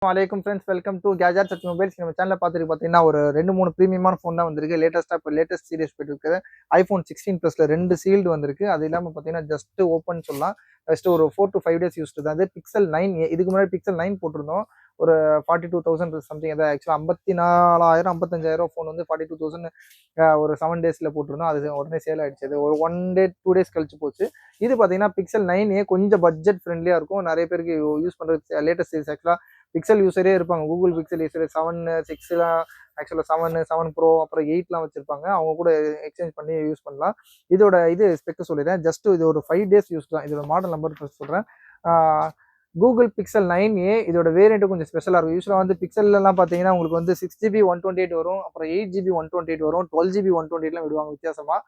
வலைக்கம் friends, welcome to gadgets at mobiles. நம்ம சேனலில் பார்த்துட்டு பார்த்தீங்கன்னா ஒரு 2-3 ப்ரீமியமான ஃபோன் தான் வந்திருக்கு. லேட்டஸ்ட் சீரிஸ் போயிட்டு இருக்குது. iPhone 16 ப்ளஸ்ல 2 சீல்டு வந்திருக்கு. அது இல்லாமல் பார்த்தீங்கன்னா ஜஸ்ட் ஓப்பன் சொல்லலாம். ஜஸ்ட் ஒரு 4 to 5 டேஸ் யூஸ்டு தான். அது Pixel 9a. இதுக்கு முன்னாடி Pixel 9 போட்டிருந்தோம். ஒரு 42,000 சம்திங். அதாவது ஆக்சுவலாக 54,000 55,000 ஃபோன் வந்து 42,000 ஒரு 7 டேஸில் போட்டிருந்தோம். அது உடனே சேல் ஆயிடுச்சு. அது ஒரு 1 டே 2 டேஸ் கழிச்சு போச்சு. இது பார்த்தீங்கன்னா Pixel 9a கொஞ்சம் பட்ஜெட் ஃப்ரெண்ட்லியாக இருக்கும். நிறைய பேருக்கு யூஸ் பண்ணுறது லேட்டஸ்ட் சீரிஸ். ஆக்சுவலாக பிக்சல் யூஸரே இருப்பாங்க. கூகுள் பிக்சல் யூஸர் 7 6லாம் ஆக்சுவலாக 7 ப்ரோ அப்புறம் 8லாம் வச்சிருப்பாங்க. அவங்க கூட எக்ஸ்சேஞ்ச் பண்ணி யூஸ் பண்ணலாம். இதோட ஸ்பெக் சொல்லிடுறேன். ஜஸ்ட் இது ஒரு 5 டேஸ் யூஸ் தான். இதோட மாடல் நம்பர் ஃபர்ஸ்ட் சொல்கிறேன். கூகுள் பிக்சல் 9a இதோட வேரியண்ட்டு கொஞ்சம் ஸ்பெஷலாக இருக்கும். யூஸ்வலாக வந்து பிக்சல்லாம் பார்த்தீங்கன்னா உங்களுக்கு வந்து 6GB 128 வரும், அப்புறம் 8GB 128 வரும், 12GB 128லாம் விடுவாங்க வித்தியாசமாக.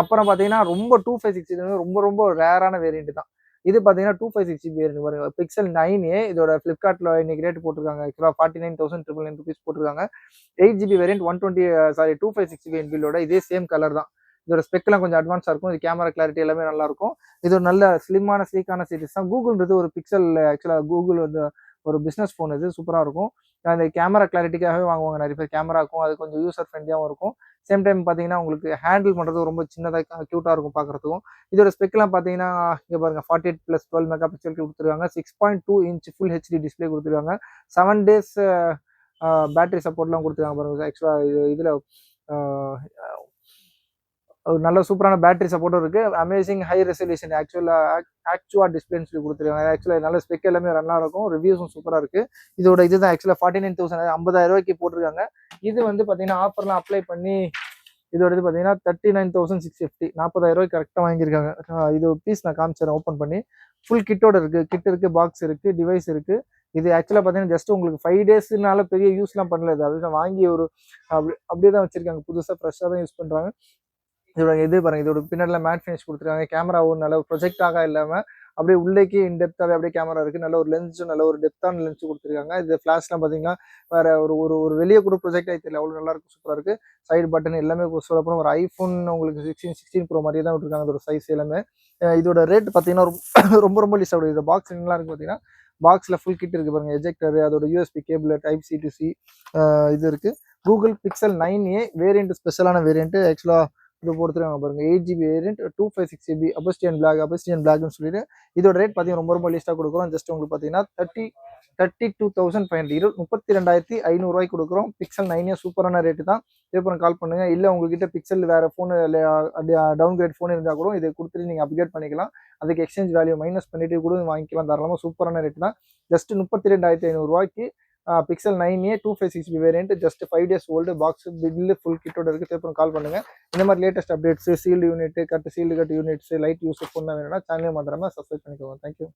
அப்புறம் பார்த்தீங்கன்னா ரொம்ப 256 ரொம்ப ரொம்ப ரேரான வேரியண்ட் தான். இது பார்த்தீங்கன்னா 256GB வேரியண்ட் பிக்சல் 9a. இதோட ஃப்ளிப்கார்ட்டில் இன்னைக்கு ரேட் போட்டிருக்காங்க. ஆக்சுவலாக 49,999 ருபீஸ் போட்டிருக்காங்க. 8GB வேரியண்ட் 256GB இன்பில்டோட இதே சேம் கலர் தான். இதோட ஸ்பெக்லாம் கொஞ்சம் அட்வான்ஸாக இருக்கும். இது கேமரா கிளாரிட்டி எல்லாமே நல்லா இருக்கும். இது ஒரு நல்ல ஸ்லிம்மான ஸ்லீக்கான சீரிஸ் தான். கூகுள்ன்றது ஒரு பிக்சல் ஆக்சுவலாக கூகுள் வந்து ஒரு பிஸ்னஸ் ஃபோன். இது சூப்பராக இருக்கும். அந்த கேமரா கிளாரிட்டிக்காகவே வாங்குவாங்க நிறைய பேர். கேமரா இருக்கும், அது கொஞ்சம் யூசர் ஃப்ரெண்ட்லியாகவும் இருக்கும். சேம் டைம் பார்த்தீங்கன்னா உங்களுக்கு ஹேண்டில் பண்ணுறது ரொம்ப சின்னதாக க்யூட்டாக இருக்கும் பார்க்குறதுக்கும். இதோட ஸ்பெக்லாம் பார்த்தீங்கன்னா இங்கே பாருங்க 48+12 மெகா பிக்சலுக்கு கொடுத்துருக்காங்க. 6.2 இன்ச் ஃபுல் ஹெச்டி டிஸ்பிளே கொடுத்துருக்காங்க. 7 டேஸ் பேட்டரி சப்போர்ட்லாம் கொடுத்துருக்காங்க பாருங்க. ஆக்சுவலாக இதில் ஒரு நல்ல சூப்பரான பேட்டரி சப்போர்ட்டும் இருக்கு. அமேசிங் ஹை ரெசல்யூஷன் ஆக்சுவா டிஸ்பிளேன்னு சொல்லி கொடுத்துருக்காங்க. ஆக்சுவலாக நல்ல ஸ்பெக் எல்லாமே நல்லா இருக்கும். ரிவ்யூஸும் சூப்பராக இருக்கு. இதோட இதுதான் ஆக்சுவலாக 49,000 50,000 ரூபாய்க்கு போட்டிருக்காங்க. இது வந்து பார்த்தீங்கன்னா ஆஃபர்லாம் அப்ளை பண்ணி இதோட இது பார்த்தீங்கன்னா 39,650 40,000 ரூபாய்க்கு கரெக்டாக வாங்கியிருக்காங்க. இது பீஸ் நான் காமிச்சிடறேன் ஓப்பன் பண்ணி. ஃபுல் கிட்டோட இருக்கு. கிட் இருக்கு, பாக்ஸ் இருக்கு, டிவைஸ் இருக்கு. இது ஆக்சுவலாக பார்த்தீங்கன்னா ஜஸ்ட் உங்களுக்கு 5 டேஸ்னால பெரிய யூஸ்லாம் பண்ணல. அது வாங்கி ஒரு அப்படியே தான் வச்சிருக்காங்க. புதுசாக ஃப்ரெஷ்ஷாக தான் யூஸ் பண்ணுறாங்க. இதோட பாருங்க. இதோட பின்னாடில மேட் ஃபினிஷ் கொடுத்துருக்காங்க. கேமரா ஒரு நல்ல ப்ரொஜெக்டாக இல்லாமல் அப்படியே உள்ளேக்கே இன்டெப்த்தாகவே அப்படியே கேமரா இருக்குது. நல்ல ஒரு லென்ஸும் நல்ல ஒரு டெப்த்தான லென்ஸ் கொடுத்துருக்காங்க. இது ஃப்ளாஷ்லாம் பார்த்தீங்கன்னா வேற ஒரு வெளியே கூட ப்ரொஜெக்ட் ஆகி தெரியல. அவ்வளோ நல்லா இருக்கும், சூப்பராக இருக்குது. சைடு பட்டன் எல்லாமே சொல்லப்போனால் ஒரு iPhone உங்களுக்கு 16 ப்ரோ மாதிரியே தான் விட்டுருக்காங்க. அதோட சைஸ் எல்லாமே. இதோட ரேட் பார்த்தீங்கன்னா ரொம்ப ரொம்ப லீஸ் ஆகுது. இதோட பாக்ஸ் என்னலாம் இருக்குது பார்த்தீங்கன்னா பாக்ஸில் ஃபுல் கிட் இருக்குது பாருங்க. எஜெக்டர், அதோட USB cable, Type-C to C இது இருக்குது. கூகுள் பிக்சல் 9a வேரியண்ட் ஸ்பெஷலான வேரியண்ட். ஆக்சுவலாக இது கொடுத்துருக்காங்க பாருங்க. 8GB வேரியண்ட் 256GB அபஸ்டியன் பிளாக்னு சொல்லிட்டு இதோட ரேட் பார்த்தீங்கன்னா ரொம்ப ரொம்ப லீஸ்ட்டாக கொடுக்குறோம். ஜஸ்ட் உங்களுக்கு பார்த்தீங்கன்னா 32,500 32,500 ரூபாய்க்கு கொடுக்குறோம். பிக்சல் 9a சூப்பரான ரேட்டு தான். திருப்பி கால் பண்ணுங்க. இல்லை உங்ககிட்ட பிக்சல் வேற ஃபோன் டவுன் கிரேட் ஃபோன் இருந்தால் கூட இதை கொடுத்துட்டு நீங்கள் அப்கிரேட் பண்ணிக்கலாம். அதுக்கு எக்ஸ்சேஞ்ச் வேல்யூ மைனஸ் பண்ணிட்டு கூட வாங்கிக்கலாம். தாராளமாக சூப்பரான ரேட்டு தான். ஜஸ்ட் 32,500 ரூபாய்க்கு pixel 9a 256GB variant just 5 days old. Box bill full கிட்டோட இருக்குது. திருப்பி கால் பண்ணுங்க. இந்த மாதிரி latest updates, sealed cut units, light use phone வேணும்னா சேனலே மாத்திரமா சப்ஸ்கிரைப் பண்ணிக்கோங்க. தேங்க்யூ.